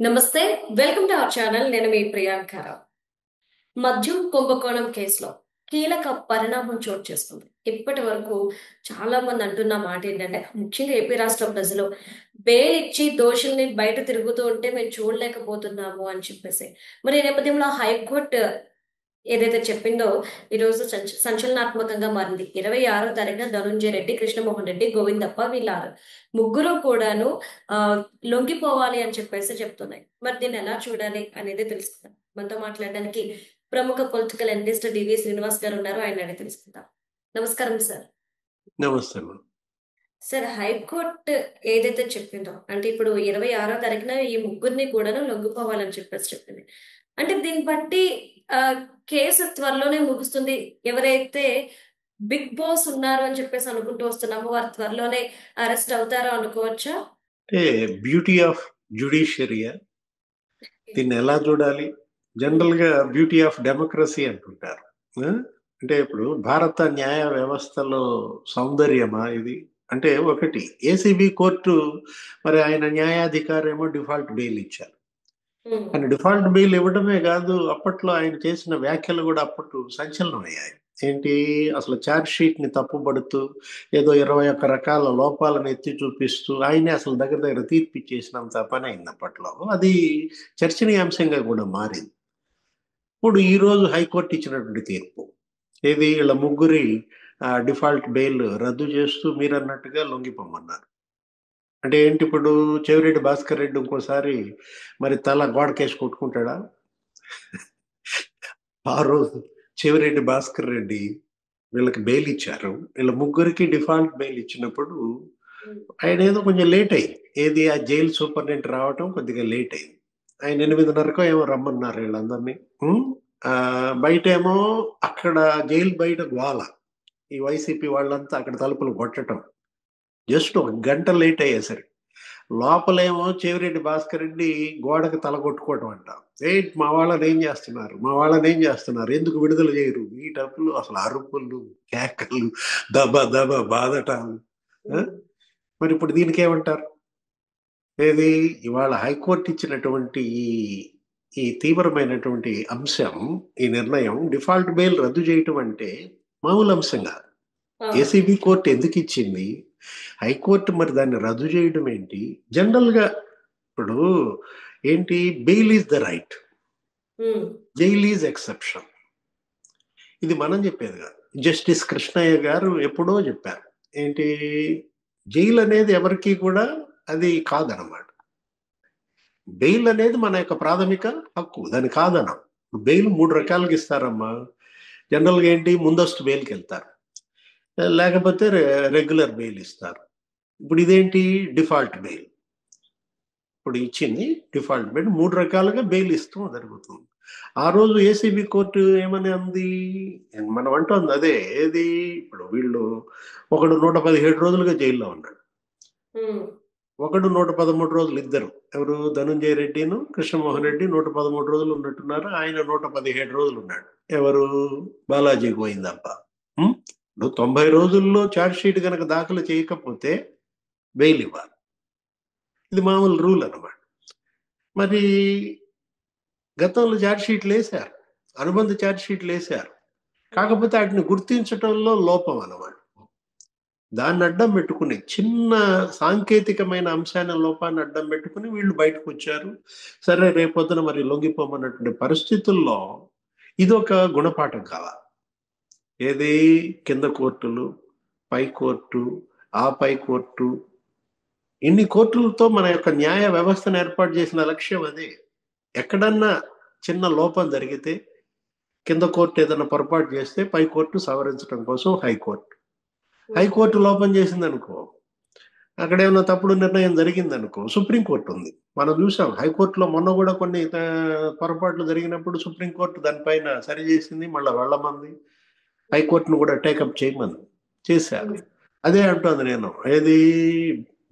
నమస్తే. Welcome to our channel. నేను మీ ప్రియాంకారావు. మద్యం కుంభకోణం కేసులో కీలక పరిణామం చోటు చేసుకుంది. ఇప్పటి వరకు చాలా మంది అంటున్న మాట ఏంటంటే, ముఖ్యంగా ఏపీ రాష్ట్ర ప్రజలు బెయిల్ ఇచ్చి దోషుల్ని బయట తిరుగుతూ ఉంటే మేము చూడలేకపోతున్నాము అని చెప్పేసి. మరి ఈ నేపథ్యంలో హైకోర్టు ఏదైతే చెప్పిందో ఈరోజు సంచలనాత్మకంగా మారింది. 26వ తారీఖున ధనుంజయ రెడ్డి, కృష్ణమోహన్ రెడ్డి, గోవిందప్ప వీళ్ళ ముగ్గురు కూడాను లొంగిపోవాలి అని చెప్పేసి చెప్తున్నాయి. మరి దీన్ని ఎలా చూడాలి అనేది తెలుసుకుందాం. మనతో మాట్లాడడానికి ప్రముఖ పొలిటికల్ అనలిస్ట్ డివి శ్రీనివాస్ గారు ఉన్నారు. ఆయన అడిగి తెలుసుకుందాం. నమస్కారం సార్. నమస్తే మేడం. సార్, హైకోర్టు ఏదైతే చెప్పిందో అంటే ఇప్పుడు 26వ తారీఖున ఈ ముగ్గురిని కూడాను లొంగిపోవాలని చెప్పేసి చెప్పింది. అంటే దీన్ని బట్టి కేసు త్వరలోనే ముగుస్తుంది. ఎవరైతే బిగ్ బాస్ ఉన్నారు అని చెప్పేసి అనుకుంటూ వస్తున్నామో వారు త్వరలోనే అరెస్ట్ అవుతారో అనుకోవచ్చా? అంటే బ్యూటీ ఆఫ్ జ్యుడిషియరీయా దీన్ని ఎలా చూడాలి? జనరల్‌గా బ్యూటీ ఆఫ్ డెమోక్రసీ అంటుంటారు. ఆ! అంటే ఇప్పుడు భారత న్యాయ వ్యవస్థలో సౌందర్యమా ఇది? అంటే ఒకటి ఏసీబీ కోర్టు మరి ఆయన న్యాయాధికారేమో డిఫాల్ట్ బెయిల్ ఇచ్చారు. హ్మ్. కానీ డిఫాల్ట్ బెయిల్ ఇవ్వడమే కాదు, అప్పట్లో ఆయన చేసిన వ్యాఖ్యలు కూడా అప్పట్లో సంచలనమయ్యాయి. ఏంటి అసలు ఛార్జ్ షీట్‌ని తప్పుబడుతూ ఏదో 21 రకాల లోపాలను ఎత్తి చూపిస్తూ ఆయనే అసలు దగ్గర దగ్గర తీర్పిచ్చేసినంత పనయింది అప్పట్లో. అది చర్చనీయాంశంగా కూడా మారింది. ఇప్పుడు ఈరోజు హైకోర్టు ఇచ్చినటువంటి తీర్పు. ఏది ఈళ్ళ ముగ్గురి డిఫాల్ట్ బెయిల్ రద్దు చేస్తూ మీరన్నట్టుగా లొంగిపోమన్నారు. అంటే ఏంటి ఇప్పుడు చెవిరెడ్డి భాస్కర్ రెడ్డి ఇంకోసారి మరి తల గోడకేసి కొట్టుకుంటాడా? ఆ రోజు చెవిరెడ్డి భాస్కర్ రెడ్డి వీళ్ళకి బెయిల్ ఇచ్చారు. వీళ్ళ ముగ్గురికి డిఫాల్ట్ బెయిల్ ఇచ్చినప్పుడు హ్మ్. ఆయనేదో కొంచెం లేట్ అయింది. ఏది ఆ జైలు సూపరింటెండెంట్ రావటం కొద్దిగా లేట్ అయింది. ఆయన 8:30కో ఏమో రమ్మన్నారు వీళ్ళందరినీ. హ్మ్. బయటేమో అక్కడ జైలు బయట గోల. ఈ వైసీపీ వాళ్ళంతా అక్కడ తలుపులు కొట్టటం. జస్ట్ ఒక గంట లేట్ అయ్యేసరికి. లోపలేమో చెవిరెడ్డి భాస్కర్ రెడ్డి గోడకి తల కొట్టుకోవటం అంట. మా వాళ్ళని ఏం చేస్తున్నారు? మా వాళ్ళని ఏం చేస్తున్నారు? ఎందుకు విడుదల చేయరు? ఈ డబ్బులు అసలు అరుపులు, కేకలు, దబ దబ బాదటాలు. ఆ! హ్మ్. మరి ఇప్పుడు దీనికేమంటారు? ఏది ఇవాళ హైకోర్టు ఇచ్చినటువంటి ఈ తీవ్రమైనటువంటి అంశం, ఈ నిర్ణయం డిఫాల్ట్ బెయిల్ రద్దు చేయటం అంటే మామూలు అంశం కాదు. అవును. ACB court ఎందుకిచ్చింది? హైకోర్టు మరి దాన్ని రద్దు చేయడం ఏంటి? జనరల్‌గా ఇప్పుడు ఏంటి బెయిల్ ఈస్ ద రైట్. హ్మ్. Jail is exception. ఇది మనం చెప్పేది కాదు. జస్టిస్ కృష్ణయ్య గారు ఎప్పుడో చెప్పారు. ఏంటి జైలు అనేది ఎవరికీ కూడా అది కాదనమాట. బెయిల్ అనేది మన యొక్క ప్రాథమిక హక్కు. దాన్ని కాదనం. బెయిల్ 3 రకాలుగా ఇస్తారమ్మా. జనరల్‌గా ఏంటి ముందస్తు బెయిల్‌కెళ్తారు. లేకపోతే రెగ్యులర్ బెయిల్ ఇస్తారు. ఇప్పుడు ఇదేంటి డిఫాల్ట్ బెయిల్. ఇప్పుడు ఇచ్చింది డిఫాల్ట్ బెయిల్ 3 రకాలుగా బెయిల్ ఇస్తూ జరుగుతుంది. ఆ రోజు ఏసీబీ కోర్టు ఏమని అంది? మనం అంటోంది అదే. ఏది ఇప్పుడు వీళ్ళు ఒకడు 117 రోజులుగా జైల్‌లో ఉన్నాడు. హ్మ్. ఒకడు 113 రోజులు ఇద్దరు. ఎవరు ధనుంజయ రెడ్డిను, కృష్ణమోహన్ హ్మ్. రెడ్డి 113 రోజులు ఉన్నట్టున్నారు. ఆయన 117 రోజులు ఉన్నాడు. ఎవరు? బాలాజీ గోవిందప్ప. హ్మ్. ఇప్పుడు 90 రోజుల్లో ఛార్జ్ షీట్ గనక దాఖలు చేయకపోతే బెయిల్ ఇవ్వాలి. ఇది మామూలు రూల్ అన్నమాట. మరి గతంలో ఛార్జ్ షీట్‌లేసారు. అనుబంధ ఛార్జ్ షీట్‌లేసారు. హ్మ్. కాకపోతే ఆటిని గుర్తించటంలో లోపం అన్నమాట. దాన్ని అడ్డం పెట్టుకుని చిన్న సాంకేతికమైన అంశాన్ని లోపాన్ని అడ్డం పెట్టుకుని వీళ్ళు బయటకొచ్చారు. సరే రేపొద్దున మరి లొంగిపోమన్నటువంటి పరిస్థితుల్లో ఇదొక గుణపాఠం కావాలి. ఏది కింద కోర్టులు, పై కోర్టు, ఆ పై కోర్టు ఇన్ని కోర్టులతో మన యొక్క న్యాయ వ్యవస్థను ఏర్పాటు చేసిన లక్ష్యం అదే. ఎక్కడన్నా చిన్న లోపం జరిగితే కింద కోర్టు ఏదైనా పొరపాటు చేస్తే పై కోర్టు సవరించడం కోసం హైకోర్టు. హ్మ్. హైకోర్టు లోపం చేసిందనుకో, అక్కడేమన్నా తప్పుడు నిర్ణయం జరిగిందనుకో సుప్రీంకోర్టు ఉంది. మనం చూసాం హైకోర్టులో మొన్న కూడా కొన్ని పొరపాట్లు జరిగినప్పుడు సుప్రీంకోర్టు దానిపైన సరిచేసింది. మళ్ళా వెళ్ళమంది. హైకోర్టును కూడా టేకప్ చేయమంది. చేశారు. హ్మ్. అదే అంటోంది నేను. ఏది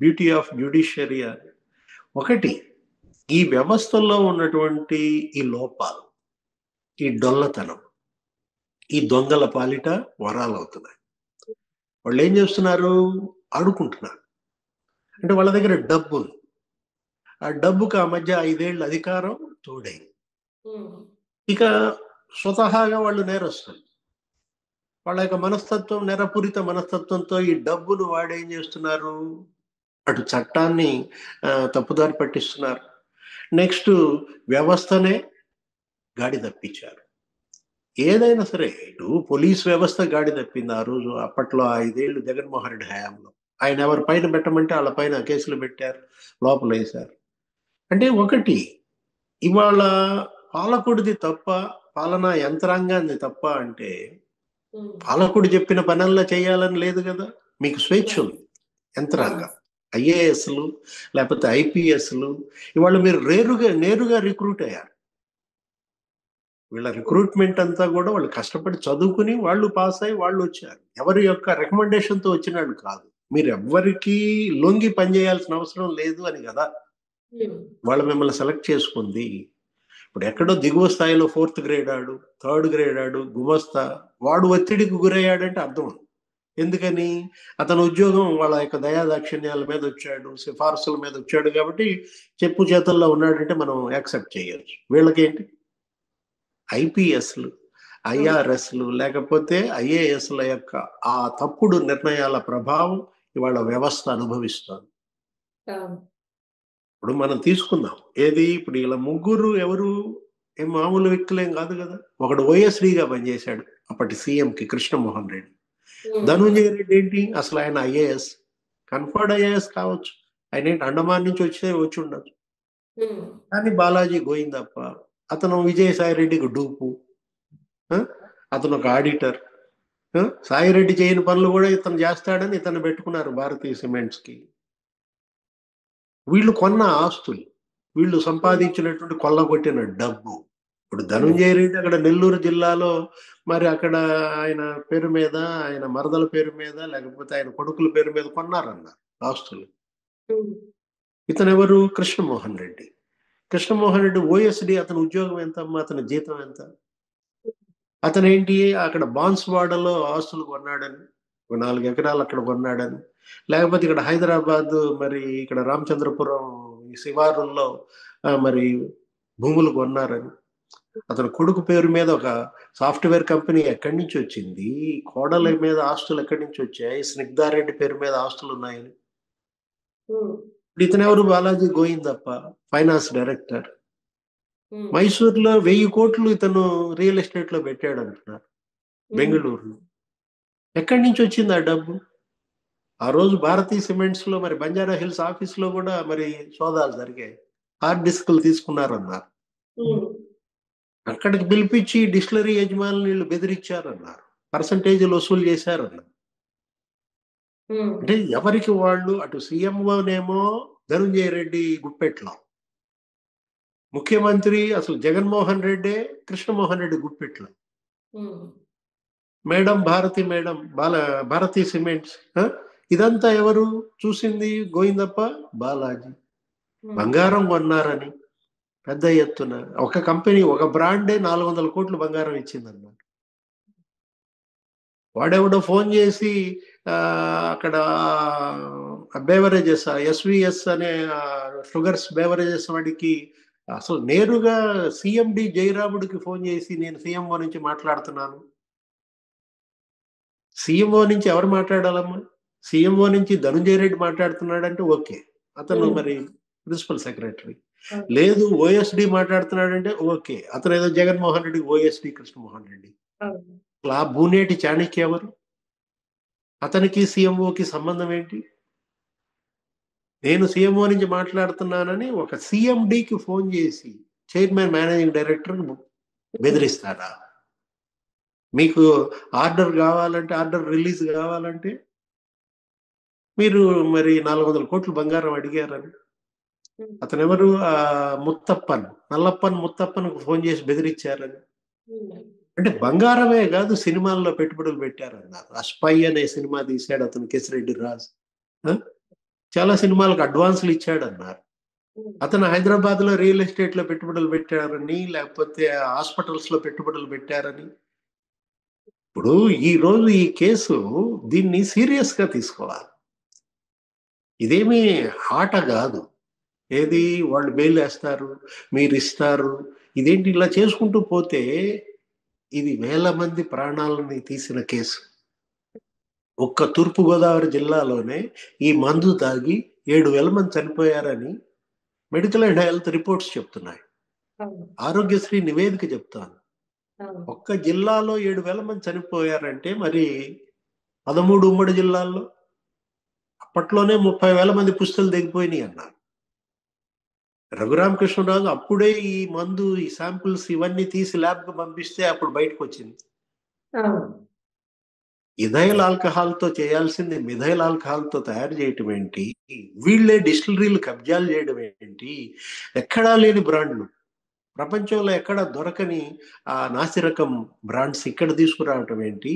బ్యూటీ ఆఫ్ జ్యుడిషియరీ అని. ఒకటి ఈ వ్యవస్థలో ఉన్నటువంటి ఈ లోపాలు, ఈ డొల్లతనం, ఈ దొంగల పాలిట వరాలవుతున్నాయి. వాళ్ళేం చేస్తున్నారు? ఆడుకుంటున్నారు. అంటే వాళ్ళ దగ్గర డబ్బుంది. ఆ డబ్బుకి ఆ మధ్య 5 ఏళ్ళు అధికారం తోడైంది. ఇక స్వతహాగా వాళ్ళు నేరస్తులు. వాళ్ళ యొక్క మనస్తత్వం, నెరపూరిత మనస్తత్వంతో ఈ డబ్బును వాడేం చేస్తున్నారు, అటు చట్టాన్ని తప్పుదారి పట్టిస్తున్నారు. నెక్స్ట్ వ్యవస్థనే గాడి తప్పించారు. ఏదైనా సరే, ఇటు పోలీస్ వ్యవస్థ గాడి తప్పింది ఆ రోజు. అప్పట్లో 5 ఏళ్ళు జగన్మోహన్ రెడ్డి హయాంలో ఆయన ఎవరి పైన పెట్టమంటే వాళ్ళ పైన కేసులు పెట్టారు, లోపల వేశారు. అంటే ఒకటి, ఇవాళ పాలకుడిది తప్ప, పాలనా యంత్రాంగాన్ని తప్ప అంటే పాలకుడు చెప్పిన పనుల్లో చేయాలని లేదు కదా. మీకు స్వేచ్ఛ ఉంది. యంత్రాంగం, ఐఏఎస్లు లేకపోతే ఐపీఎస్లు ఇవాళ మీరు నేరుగా రిక్రూట్ అయ్యారు. వీళ్ళ రిక్రూట్మెంట్ అంతా కూడా వాళ్ళు కష్టపడి చదువుకుని వాళ్ళు పాస్ అయ్యి వాళ్ళు వచ్చారు. ఎవరి యొక్క రికమెండేషన్తో వచ్చినాడు కాదు. మీరు ఎవ్వరికి లొంగి పనిచేయాల్సిన అవసరం లేదు అని కదా వాళ్ళు మిమ్మల్ని సెలెక్ట్ చేసుకుంది. ఇప్పుడు ఎక్కడో దిగువ స్థాయిలో 4th గ్రేడ్ ఆడు, 3rd గ్రేడ్ ఆడు, గుమస్తా వాడు ఒత్తిడికి గురయ్యాడంటే అర్థం ఉంది. ఎందుకని? అతను ఉద్యోగం వాళ్ళ యొక్క దయాదాక్షిణ్యాల మీద వచ్చాడు, సిఫార్సుల మీద వచ్చాడు కాబట్టి చెప్పు చేతుల్లో ఉన్నాడంటే మనం యాక్సెప్ట్ చేయొచ్చు. వీళ్ళకేంటి ఐపీఎస్లు, ఐఆర్ఎస్లు లేకపోతే ఐఏఎస్ల యొక్క ఆ తప్పుడు నిర్ణయాల ప్రభావం ఇవాళ వ్యవస్థ అనుభవిస్తుంది. ఇప్పుడు మనం తీసుకుందాం ఏది, ఇప్పుడు ఇలా ముగ్గురు ఎవరు ఏం మామూలు వ్యక్తులేం కాదు కదా. ఒకడు ఓఎస్డీగా పనిచేశాడు అప్పటి సీఎంకి కృష్ణమోహన్ రెడ్డి. ధనుంజయ రెడ్డి ఏంటి, అసలు ఆయన ఐఏఎస్, కన్ఫర్డ్ ఐఏఎస్ కావచ్చు, ఆయన ఏంటి అండమాన్ నుంచి వచ్చి ఉండొచ్చు. కానీ బాలాజీ గోయిందప్ప అతను విజయసాయి రెడ్డికి డూపు, అతను ఒక ఆడిటర్. సాయిరెడ్డి చేయని పనులు కూడా ఇతను చేస్తాడని ఇతను పెట్టుకున్నారు భారతీయ సిమెంట్స్ కి. వీళ్ళు కొన్న ఆస్తులు, వీళ్ళు సంపాదించినటువంటి కొల్లగొట్టిన డబ్బు. ఇప్పుడు ధనుంజయ రెడ్డి అక్కడ నెల్లూరు జిల్లాలో మరి అక్కడ ఆయన పేరు మీద, ఆయన మరదల పేరు మీద, లేకపోతే ఆయన కొడుకుల పేరు మీద కొన్నారన్నారు ఆస్తులు. ఇతను ఎవరు? కృష్ణమోహన్ రెడ్డి. కృష్ణమోహన్ రెడ్డి ఓఎస్డి, అతని ఉద్యోగం ఎంత అమ్మా, అతని జీతం ఎంత? అతను ఏంటి, అక్కడ బాన్స్వాడలో ఆస్తులు కొన్నాడని, 4 ఎకరాలు అక్కడ కొన్నాడని, లేకపోతే ఇక్కడ హైదరాబాద్ మరి ఇక్కడ రామచంద్రపురం ఈ శివారుల్లో మరి భూములు కొన్నారని. అతని కొడుకు పేరు మీద ఒక సాఫ్ట్వేర్ కంపెనీ ఎక్కడి నుంచి వచ్చింది, కోడల మీద ఆస్తులు ఎక్కడి నుంచి వచ్చాయి, స్నిగ్ధారెడ్డి పేరు మీద ఆస్తులు ఉన్నాయని. ఇతను ఎవరు? Balaji Goyindappa, finance director. మైసూర్లో 1000 కోట్లు ఇతను రియల్ ఎస్టేట్ లో పెట్టాడు అంటున్నారు, బెంగళూరులో. ఎక్కడి నుంచి వచ్చింది ఆ డబ్బు? ఆ రోజు భారతీయ సిమెంట్స్ లో మరి బంజారా హిల్స్ ఆఫీస్ లో కూడా మరి సోదాలు జరిగాయి, హార్డ్ డిస్క్లు తీసుకున్నారన్నారు. అక్కడికి పిలిపించి డిస్టిలరీ యజమానులు వీళ్ళు బెదిరించారన్నారు, పర్సంటేజీలు వసూలు చేశారన్నారు. అంటే ఎవరికి వాళ్ళు, అటు సీఎంఓనేమో ధనుంజయ రెడ్డి గుప్పెట్లో, ముఖ్యమంత్రి అసలు జగన్మోహన్ రెడ్డి కృష్ణమోహన్ రెడ్డి గుప్పెట్లో, మేడం మేడం భారతీయ సిమెంట్స్. ఇదంతా ఎవరు చూసింది? గోయిందప్ప, బాలాజీ. బంగారం కొన్నారని పెద్ద ఎత్తున ఒక కంపెనీ, ఒక బ్రాండే 400 కోట్లు బంగారం ఇచ్చిందన్నారు. వాడెవడో ఫోన్ చేసి అక్కడ బేవరేజెస్, ఎస్విఎస్ అనే షుగర్స్ బేవరేజెస్ వాడికి అసలు నేరుగా సిఎండి జయరాముడికి ఫోన్ చేసి నేను సీఎంఓ నుంచి మాట్లాడుతున్నాను. సీఎంఓ నుంచి ఎవరు మాట్లాడాలమ్మా? సీఎంఓ నుంచి ధనుంజయ రెడ్డి మాట్లాడుతున్నాడంటే ఓకే, అతను మరి ప్రిన్సిపల్ సెక్రటరీ. లేదు ఓఎస్డి మాట్లాడుతున్నాడంటే ఓకే, అతను ఏదో జగన్మోహన్ రెడ్డి ఓఎస్డి కృష్ణమోహన్ రెడ్డి. ఆ భూనేటి చాణక్య ఎవరు? అతనికి సీఎంఓకి సంబంధం ఏంటి? నేను సీఎంఓ నుంచి మాట్లాడుతున్నానని ఒక సిఎండికి ఫోన్ చేసి చైర్మన్ మేనేజింగ్ డైరెక్టర్ బెదిరిస్తారా? మీకు ఆర్డర్ కావాలంటే, ఆర్డర్ రిలీజ్ కావాలంటే మీరు మరి 400 కోట్లు బంగారం అడిగారని. అతను ఎవరు? ముత్తప్పన్, నల్లప్పన్ ముత్తప్పన్ ఫోన్ చేసి బెదిరించారని. అంటే బంగారమే కాదు, సినిమాల్లో పెట్టుబడులు పెట్టారన్నారు. ఆ స్పై అనే సినిమా తీశాడు అతను, కేసిరెడ్డి రాజ్. చాలా సినిమాలకు అడ్వాన్సులు ఇచ్చాడన్నారు. అతను హైదరాబాద్ లో రియల్ ఎస్టేట్ లో పెట్టుబడులు పెట్టారని, లేకపోతే హాస్పిటల్స్ లో పెట్టుబడులు పెట్టారని. ఇప్పుడు ఈ రోజు ఈ కేసు, దీన్ని సీరియస్ గా తీసుకోవాలి. ఇదేమీ ఆట కాదు. ఏది వాళ్ళు బెయిల్ వేస్తారు, మీరు ఇస్తారు. ఇదేంటి ఇలా చేసుకుంటూ పోతే ఇది వేల మంది ప్రాణాలని తీసిన కేసు. ఒక్క తూర్పుగోదావరి జిల్లాలోనే ఈ మందు తాగి 7,000 మంది చనిపోయారని మెడికల్ అండ్ హెల్త్ రిపోర్ట్స్ చెప్తున్నాయి. అవును. ఆరోగ్యశ్రీ నివేదిక చెప్తాను. అవును. ఒక్క జిల్లాలో 7,000 మంది చనిపోయారంటే మరి 13 ఉమ్మడి జిల్లాల్లో అప్పట్లోనే 30,000 మంది పుస్తులు దిగిపోయినాయి అన్నారు. రఘురామకృష్ణరాజు అప్పుడే ఈ మందు, ఈ శాంపిల్స్ ఇవన్నీ తీసి ల్యాబ్కి పంపిస్తే అప్పుడు బయటకు వచ్చింది. అవును. ఇథైల్ ఆల్కహాల్తో చేయాల్సింది మిథైల్ ఆల్కహాల్తో తయారు చేయటం ఏంటి? వీళ్ళే డిస్టిలరీలు కబ్జాలు చేయడం ఏంటి? ఎక్కడా లేని బ్రాండ్లు, ప్రపంచంలో ఎక్కడ దొరకని ఆ నాసిరకం బ్రాండ్స్ ఇక్కడ తీసుకురావటం ఏంటి?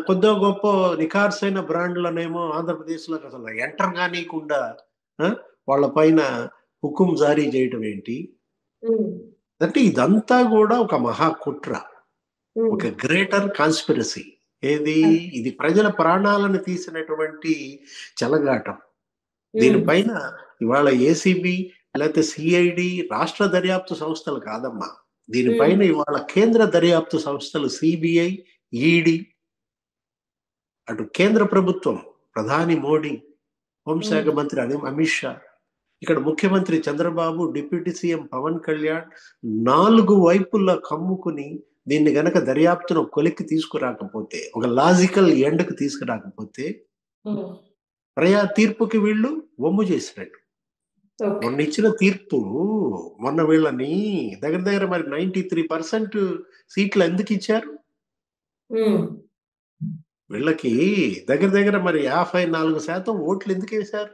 కొద్దిగా గొప్ప నిఖార్సైన బ్రాండ్లనేమో ఆంధ్రప్రదేశ్లో అసలు ఎంటర్ కానీయకుండా వాళ్ళ పైన హుకుం జారీ చేయటం ఏంటి? అంటే ఇదంతా కూడా ఒక మహాకుట్ర, ఒక గ్రేటర్ కాన్స్పిరసీ. ఏది? ఇది ప్రజల ప్రాణాలను తీసినటువంటి చెలగాటం. దీనిపైన ఇవాళ ఏసీబీ లేకపోతే సిఐడి రాష్ట్ర దర్యాప్తు సంస్థలు కాదమ్మా. దీనిపైన ఇవాళ కేంద్ర దర్యాప్తు సంస్థలు సిబిఐ, ఈడీ, అటు కేంద్ర ప్రభుత్వం, ప్రధాని మోడీ, హోంశాఖ మంత్రి అమిత్ షా, ఇక్కడ ముఖ్యమంత్రి చంద్రబాబు, డిప్యూటీ సీఎం పవన్ కళ్యాణ్ 4 వైపుల్లో కమ్ముకుని దీన్ని గనక దర్యాప్తును కొలిక్కి తీసుకురాకపోతే, ఒక లాజికల్ ఎండ్కి తీసుకురాకపోతే ప్రజా తీర్పుకి వీళ్ళు వమ్ము చేసినట్టు. మొన్న ఇచ్చిన తీర్పు, మొన్న వీళ్ళని దగ్గర మరి 93% సీట్లు ఎందుకు ఇచ్చారు? వీళ్ళకి దగ్గర మరి 54% ఓట్లు ఎందుకు వేశారు?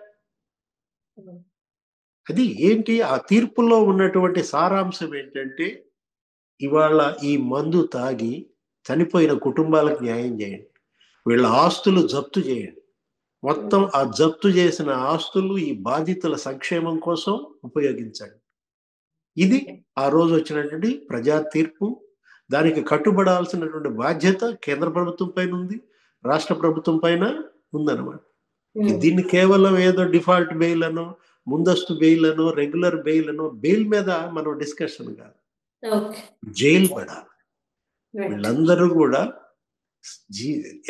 అది ఏంటి? ఆ తీర్పులో ఉన్నటువంటి సారాంశం ఏంటంటే, ఇవాళ ఈ మందు తాగి చనిపోయిన కుటుంబాలకు న్యాయం చేయండి, వీళ్ళ ఆస్తులు జప్తు చేయండి, మొత్తం ఆ జప్తు చేసిన ఆస్తులు ఈ బాధితుల సంక్షేమం కోసం ఉపయోగించండి. ఇది ఆ రోజు వచ్చినటువంటి ప్రజా తీర్పు. దానికి కట్టుబడాల్సినటువంటి బాధ్యత కేంద్ర ప్రభుత్వం పైన ఉంది, రాష్ట్ర ప్రభుత్వం పైన ఉందన్నమాట. దీన్ని కేవలం ఏదో డిఫాల్ట్ బెయిల్ అనో, ముందస్తు బెయిల్ అనో, రెగ్యులర్ బెయిల్ అనో, బెయిల్ మీద మనం డిస్కషన్ కాదు, జైలు పడాలి. వీళ్ళందరూ కూడా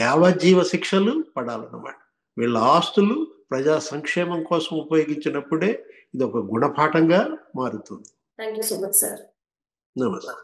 యావజ్జీవ శిక్షలు పడాలన్నమాట. వీళ్ళ ఆస్తులు ప్రజా సంక్షేమం కోసం ఉపయోగించినప్పుడే ఇది ఒక గుణపాఠంగా మారుతుంది. Thank you so much sir. నమస్తే.